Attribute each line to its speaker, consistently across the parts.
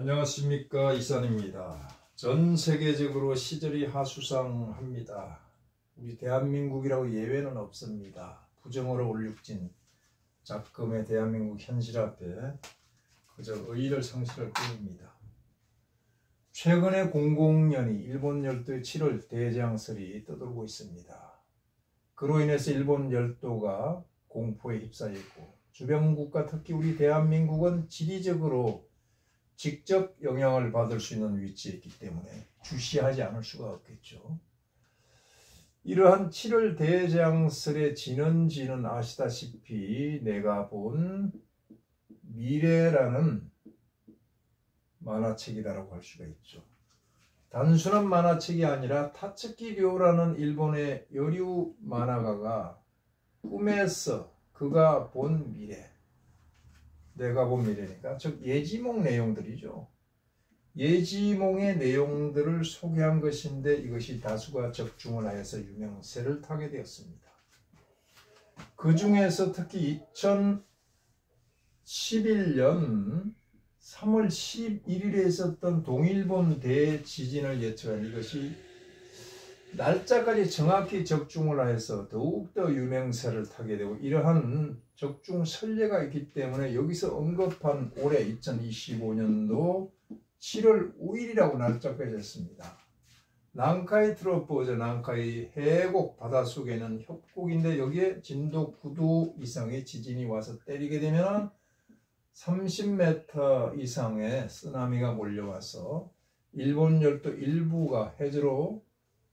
Speaker 1: 안녕하십니까, 이산입니다. 전 세계적으로 시절이 하수상합니다. 우리 대한민국이라고 예외는 없습니다. 부정으로 올육진 작금의 대한민국 현실 앞에 그저 의의를 상실할 뿐입니다. 최근에 00년이 일본 열도의 7월 대재앙설이 떠돌고 있습니다. 그로 인해서 일본 열도가 공포에 휩싸였고 주변국가 특히 우리 대한민국은 지리적으로 직접 영향을 받을 수 있는 위치에 있기 때문에 주시하지 않을 수가 없겠죠. 이러한 7월 대재앙설의 진원지는 아시다시피 내가 본 미래라는 만화책이라고 할 수가 있죠. 단순한 만화책이 아니라 타츠키 료라는 일본의 여류 만화가가 꿈에서 그가 본 미래, 내가 본 미래니까 즉 예지몽 내용들이죠. 예지몽의 내용들을 소개한 것인데 이것이 다수가 적중을 하여서 유명세를 타게 되었습니다. 그 중에서 특히 2011년 3월 11일에 있었던 동일본 대지진을 예측한 이것이 날짜까지 정확히 적중을 하여서 더욱더 유명세를 타게 되고 이러한 적중 선례가 있기 때문에 여기서 언급한 올해 2025년도 7월 5일이라고 날짜까지 했습니다. 난카이 트로포죠. 난카이 해곡 바닷속에는 협곡인데 여기에 진도 9도 이상의 지진이 와서 때리게 되면 30m 이상의 쓰나미가 몰려와서 일본 열도 일부가 해저로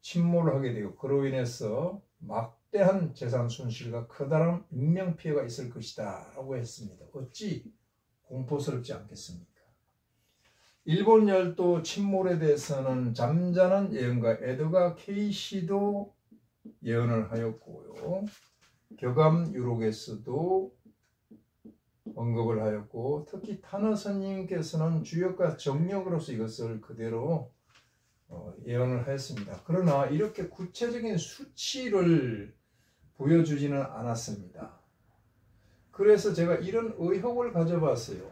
Speaker 1: 침몰을 하게 되고 그로 인해서 막대한 재산 손실과 커다란 인명피해가 있을 것이다 라고 했습니다. 어찌 공포스럽지 않겠습니까? 일본 열도 침몰에 대해서는 잠자는 예언가 에드가 케이시도 예언을 하였고요. 교감 유로게스도 언급을 하였고 특히 타너 선님께서는 주역과 정력으로서 이것을 그대로 예언을 하였습니다. 그러나 이렇게 구체적인 수치를 보여주지는 않았습니다. 그래서 제가 이런 의혹을 가져봤어요.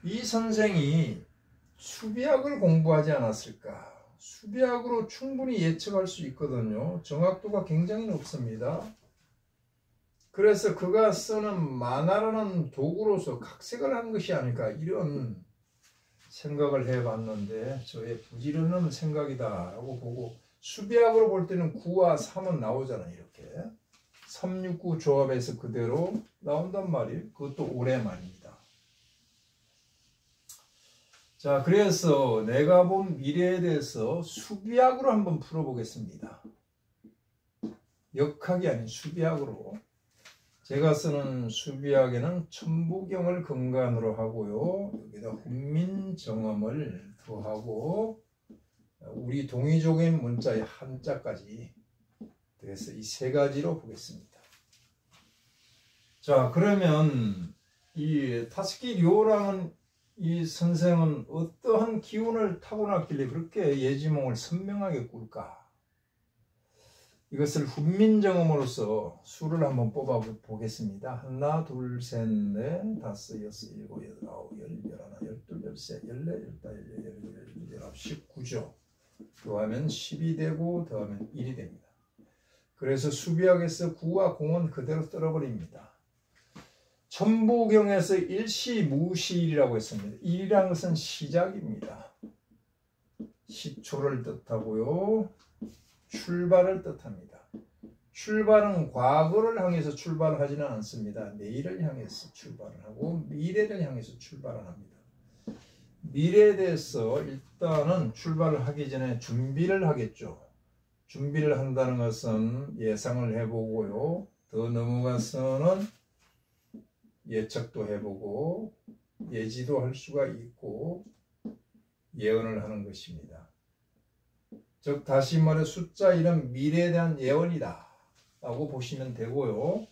Speaker 1: 이 선생이 수비학을 공부하지 않았을까? 수비학으로 충분히 예측할 수 있거든요. 정확도가 굉장히 높습니다. 그래서 그가 쓰는 만화라는 도구로서 각색을 한 것이 아닐까 이런 생각을 해봤는데 저의 부지런한 생각이다 라고 보고 수비학으로 볼 때는 9와 3은 나오잖아요. 이렇게 369 조합에서 그대로 나온단 말이에요. 그것도 올해 말입니다. 자, 그래서 내가 본 미래에 대해서 수비학으로 한번 풀어보겠습니다. 역학이 아닌 수비학으로. 제가 쓰는 수비학에는 천부경을 근간으로 하고요. 여기다 훈민정음을 더하고 우리 동이족인 문자의 한자까지 그래서 이 세 가지로 보겠습니다. 자, 그러면 이 타츠키 료라는 이 선생은 어떠한 기운을 타고났길래 그렇게 예지몽을 선명하게 꿀까? 이것을 훈민정음으로서 수를 한번 뽑아 보겠습니다. 하나, 둘, 셋, 넷, 다섯, 여섯, 일곱, 여덟, 아홉, 열, 열하나, 열둘, 열셋, 열넷, 열다, 열여, 열일곱, 열아홉, 19죠. 더하면 10이 되고 더하면 1이 됩니다. 그래서 수비학에서 9와 0은 그대로 떨어버립니다. 천부경에서 일시무시일이라고 했습니다. 일이라는 것은 시작입니다. 시초를 뜻하고요. 출발을 뜻합니다. 출발은 과거를 향해서 출발을 하지는 않습니다. 내일을 향해서 출발을 하고 미래를 향해서 출발을 합니다. 미래에 대해서 일단은 출발을 하기 전에 준비를 하겠죠. 준비를 한다는 것은 예상을 해보고요. 더 넘어가서는 예측도 해보고 예지도 할 수가 있고 예언을 하는 것입니다. 즉 다시 말해 숫자 1은 미래에 대한 예언이다 라고 보시면 되고요.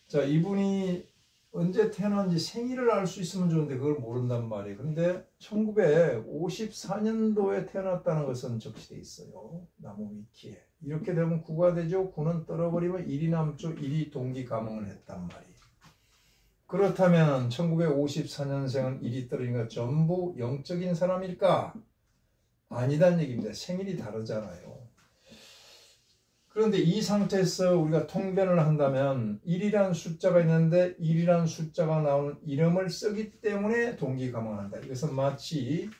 Speaker 1: 자, 이분이 언제 태어난지 생일을 알 수 있으면 좋은데 그걸 모른단 말이에요. 근데 1954년도에 태어났다는 것은 적시되어 있어요. 나무 위키에. 이렇게 되면 9가 되죠. 9는 떨어버리면 1이 남죠. 1이 동기 감흥을 했단 말이에요. 그렇다면 1954년생은 1이 떨어진 거 전부 영적인 사람일까? 아니란 얘기입니다. 생일이 다르잖아요. 그런데 이 상태에서 우리가 통변을 한다면 1이라는 숫자가 있는데 1이라는 숫자가 나오는 이름을 쓰기 때문에 동기가망한다. 이것은 마치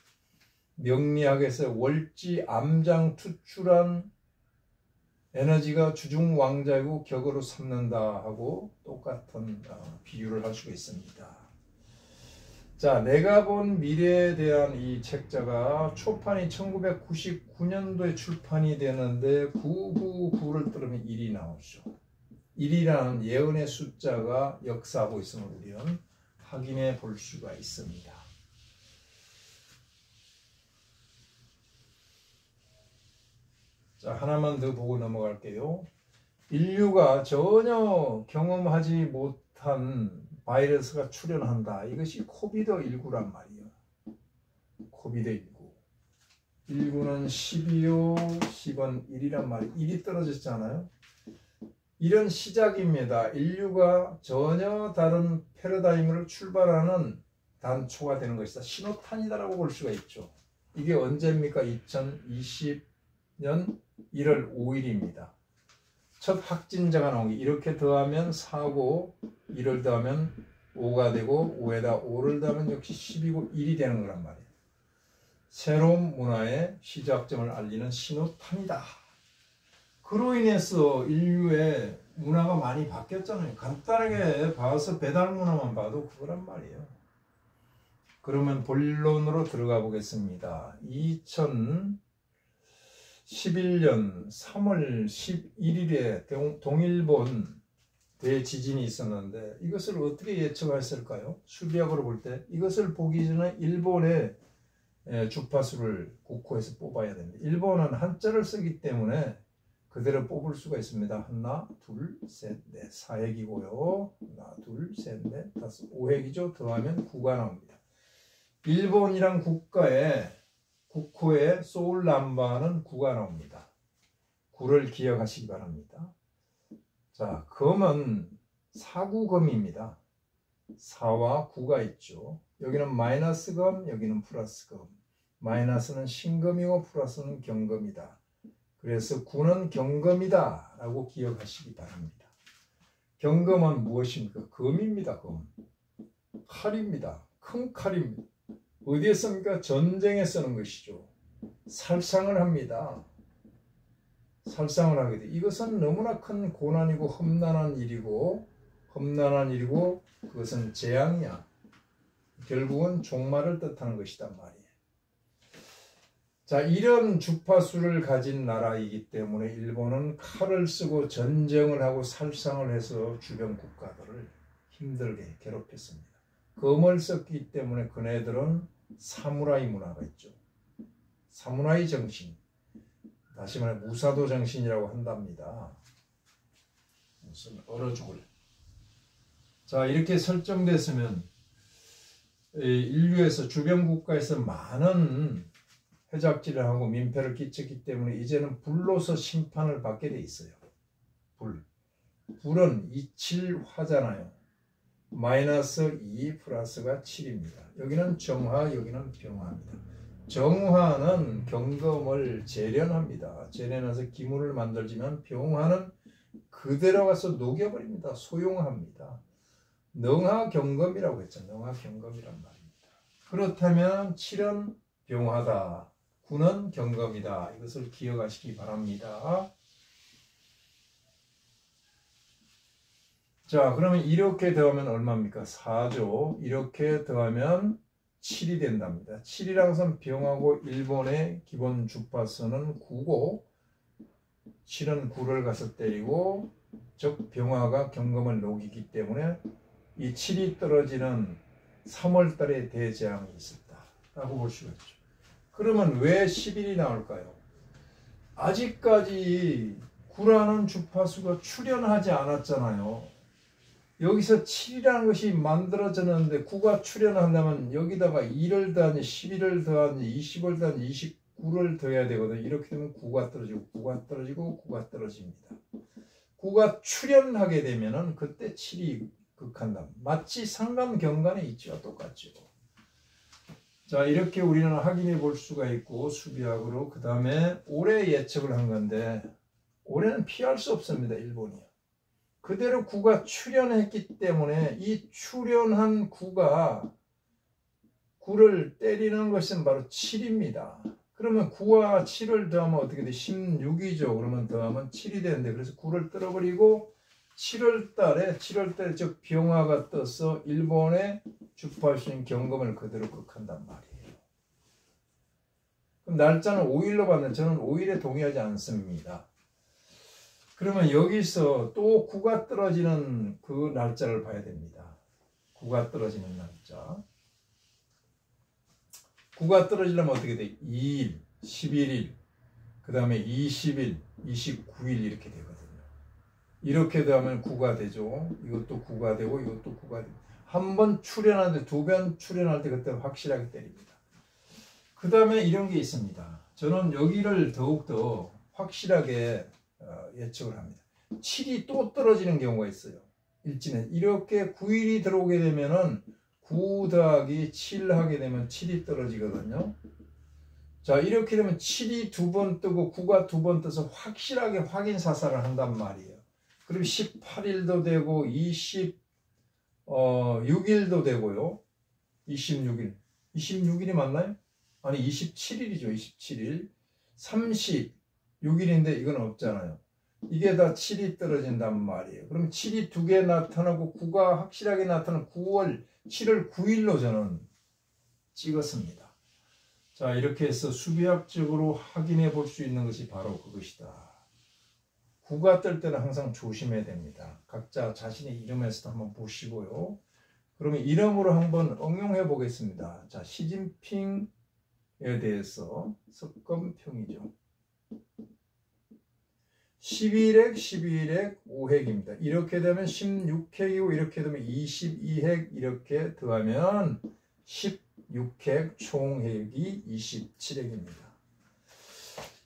Speaker 1: 명리학에서 월지 암장 투출한 에너지가 주중왕자이고 격으로 삼는다 하고 똑같은 비유를 할 수가 있습니다. 자, 내가 본 미래에 대한 이 책자가 초판이 1999년도에 출판이 되는데 999를 뚫으면 1이 나오죠. 1이라는 예언의 숫자가 역사하고 있음을 우리는 확인해 볼 수가 있습니다. 자, 하나만 더 보고 넘어갈게요. 인류가 전혀 경험하지 못한 바이러스가 출현한다. 이것이 코비드19란 말이에요. 코비드19. 19는 12요, 10은 1이란 말이에요. 1이 떨어졌잖아요. 이런 시작입니다. 인류가 전혀 다른 패러다임을 출발하는 단초가 되는 것이다. 신호탄이다라고 볼 수가 있죠. 이게 언제입니까? 2020년 1월 5일입니다. 첫 확진자가 나온 게 이렇게 더하면 4고 1을 더하면 5가 되고 5에다 5를 더하면 역시 10이고 1이 되는 거란 말이에요. 새로운 문화의 시작점을 알리는 신호탄이다. 그로 인해서 인류의 문화가 많이 바뀌었잖아요. 간단하게 봐서 배달 문화만 봐도 그거란 말이에요. 그러면 본론으로 들어가 보겠습니다. 2011년 3월 11일에 동일본 대지진이 있었는데 이것을 어떻게 예측했을까요? 수비학으로 볼 때 이것을 보기 전에 일본의 주파수를 국호에서 뽑아야 됩니다. 일본은 한자를 쓰기 때문에 그대로 뽑을 수가 있습니다. 하나, 둘, 셋, 넷, 4획이고요. 하나, 둘, 셋, 넷, 다섯, 5획이죠. 더하면 9가 나옵니다. 일본이란 국가의 국호의 소울 남바는 9가 나옵니다. 9를 기억하시기 바랍니다. 자, 금은 사구금입니다. 4와 9가 있죠. 여기는 마이너스 금, 여기는 플러스 금. 마이너스는 신금이고 플러스는 경금이다. 그래서 9는 경금이다 라고 기억하시기 바랍니다. 경금은 무엇입니까? 금입니다. 금. 칼입니다. 큰 칼입니다. 어디에 씁니까? 전쟁에 쓰는 것이죠. 살상을 합니다. 살상을 하게 돼. 이것은 너무나 큰 고난이고 험난한 일이고 그것은 재앙이야. 결국은 종말을 뜻하는 것이단 말이에요. 자, 이런 주파수를 가진 나라이기 때문에 일본은 칼을 쓰고 전쟁을 하고 살상을 해서 주변 국가들을 힘들게 괴롭혔습니다. 금을 썼기 때문에 그네들은 사무라이 문화가 있죠. 사무라이 정신, 다시 말해 무사도 정신이라고 한답니다. 무슨 얼어 죽을. 자, 이렇게 설정됐으면 인류에서 주변 국가에서 많은 회작질을 하고 민폐를 끼쳤기 때문에 이제는 불로서 심판을 받게 돼 있어요. 불은 27화잖아요. 마이너스 2 플러스가 7입니다. 여기는 정화, 여기는 병화입니다. 정화는 경금을 재련합니다. 재련해서 기물을 만들지만 병화는 그대로 가서 녹여버립니다. 소용합니다. 능하경금이라고 했죠. 능하경금이란 말입니다. 그렇다면 7은 병화다. 9는 경금이다. 이것을 기억하시기 바랍니다. 자, 그러면 이렇게 더하면 얼마입니까? 4죠. 이렇게 더하면 7이 된답니다. 7이라는 것은 병하고 일본의 기본 주파수는 9고 7은 9를 가서 때리고 즉 병화가 경금을 녹이기 때문에 이 7이 떨어지는 3월달에 대재앙이 있었다라고 볼 수가 있죠. 그러면 왜 11이 나올까요? 아직까지 9라는 주파수가 출현하지 않았잖아요. 여기서 7이라는 것이 만들어졌는데 9가 출현한다면 여기다가 2를 더하니 11을 더하니 20을 더하니 29를 더해야 되거든요. 이렇게 되면 9가 떨어지고 9가 떨어지고 9가 떨어집니다. 9가 출현하게 되면은 그때 7이 극한단. 마치 상관경관의 이치와 똑같죠. 자, 이렇게 우리는 확인해 볼 수가 있고 수비학으로. 그 다음에 올해 예측을 한 건데 올해는 피할 수 없습니다. 일본이요. 그대로 구가 출현했기 때문에 이 출현한 구가 9를 때리는 것은 바로 7입니다. 그러면 9와 7을 더하면 어떻게 돼? 16이죠. 그러면 더하면 7이 되는데 그래서 9를 떨어버리고 7월달에 즉 병화가 떠서 일본의 주포할 수 있는 경금을 그대로 극한단 말이에요. 그럼 날짜는 5일로 봤는데 저는 5일에 동의하지 않습니다. 그러면 여기서 또 9가 떨어지는 그 날짜를 봐야 됩니다. 9가 떨어지는 날짜. 9가 떨어지려면 어떻게 돼? 2일, 11일, 그 다음에 20일, 29일 이렇게 되거든요. 이렇게 되면 9가 되죠. 이것도 9가 되고 이것도 9가 되고. 한 번 출현하는데 두 번 출현할 때 그때 확실하게 때립니다. 그 다음에 이런 게 있습니다. 저는 여기를 더욱더 확실하게 예측을 합니다. 7이 또 떨어지는 경우가 있어요. 일진에 이렇게 9일이 들어오게 되면은 9 더하기 7 하게 되면 7이 떨어지거든요. 자, 이렇게 되면 7이 두 번 뜨고 9가 두 번 떠서 확실하게 확인 사살을 한단 말이에요. 그리고 18일도 되고 26일도 되고요. 26일. 26일이 맞나요? 아니 27일이죠. 27일. 36일인데 이건 없잖아요. 이게 다 7이 떨어진단 말이에요. 그럼 7이 두 개 나타나고 9가 확실하게 나타나는 7월 9일로 저는 찍었습니다. 자, 이렇게 해서 수비학적으로 확인해 볼 수 있는 것이 바로 그것이다. 9가 뜰 때는 항상 조심해야 됩니다. 각자 자신의 이름에서도 한번 보시고요. 그러면 이름으로 한번 응용해 보겠습니다. 자, 시진핑에 대해서 석검평이죠. 11핵, 12핵, 5핵입니다. 이렇게 되면 16핵이고 이렇게 되면 22핵 이렇게 더하면 16핵 총핵이 27핵입니다.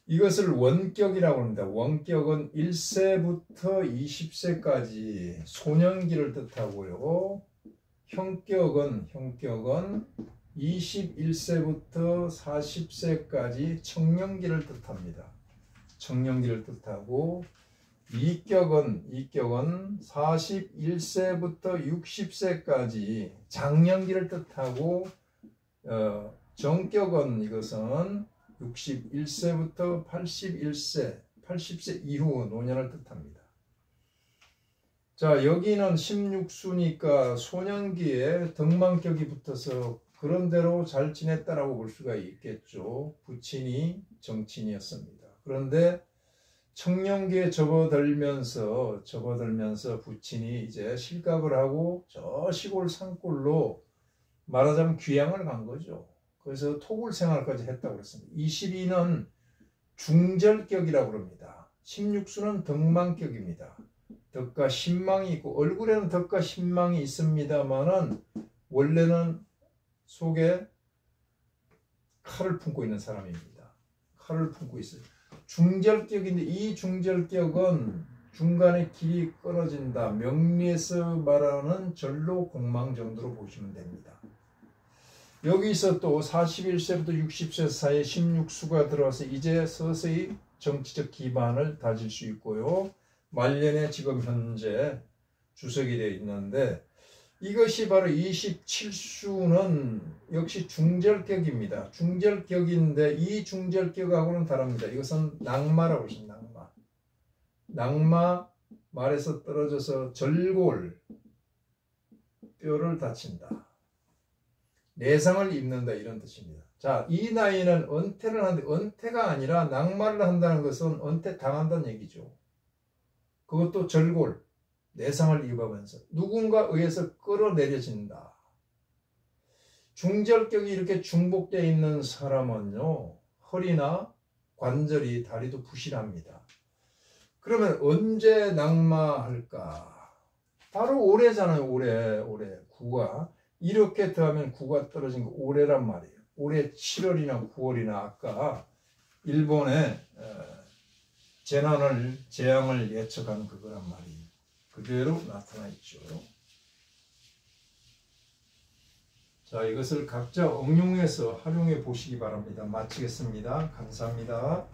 Speaker 1: 이것을 원격이라고 합니다. 원격은 1세부터 20세까지 소년기를 뜻하고요. 형격은 21세부터 40세까지 청년기를 뜻합니다. 청년기를 뜻하고 이격은 41세부터 60세까지 장년기를 뜻하고 정격은 이것은 61세부터 80세 이후 노년을 뜻합니다. 자, 여기는 16수니까 소년기에 덕망격이 붙어서 그런대로 잘 지냈다라고 볼 수가 있겠죠. 부친이 정친이었습니다. 그런데 청년기에 접어들면서 부친이 이제 실각을 하고 저 시골 산골로 말하자면 귀향을 간 거죠. 그래서 토굴 생활까지 했다고 그랬습니다. 22는 중절격이라고 합니다. 16수는 덕망격입니다. 덕과 신망이 있고 얼굴에는 덕과 신망이 있습니다만은 원래는 속에 칼을 품고 있는 사람입니다. 칼을 품고 있어요. 중절격인데 이 중절격은 중간에 길이 끊어진다. 명리에서 말하는 전로 공망 정도로 보시면 됩니다. 여기서 또 41세부터 60세 사이에 16수가 들어와서 이제 서서히 정치적 기반을 다질 수 있고요. 말년에 지금 현재 주석이 되어 있는데 이것이 바로 27수는 역시 중절격입니다. 중절격인데 이 중절격하고는 다릅니다. 이것은 낙마라고 하십니다. 낙마 말에서 떨어져서 절골 뼈를 다친다. 내상을 입는다 이런 뜻입니다. 자, 이 나이는 은퇴를 하는데 은퇴가 아니라 낙마를 한다는 것은 은퇴 당한다는 얘기죠. 그것도 절골, 내상을 입으면서 누군가 의해서 끌어내려진다. 중절격이 이렇게 중복되어 있는 사람은요, 허리나 관절이 다리도 부실합니다. 그러면 언제 낙마할까? 바로 올해잖아요. 올해 9가. 이렇게 더하면 9가 떨어진 거 올해란 말이에요. 올해 7월이나 9월이나 아까 일본의 재앙을 예측한 그거란 말이에요. 그대로 나타나 있죠. 자, 이것을 각자 응용해서 활용해 보시기 바랍니다. 마치겠습니다. 감사합니다.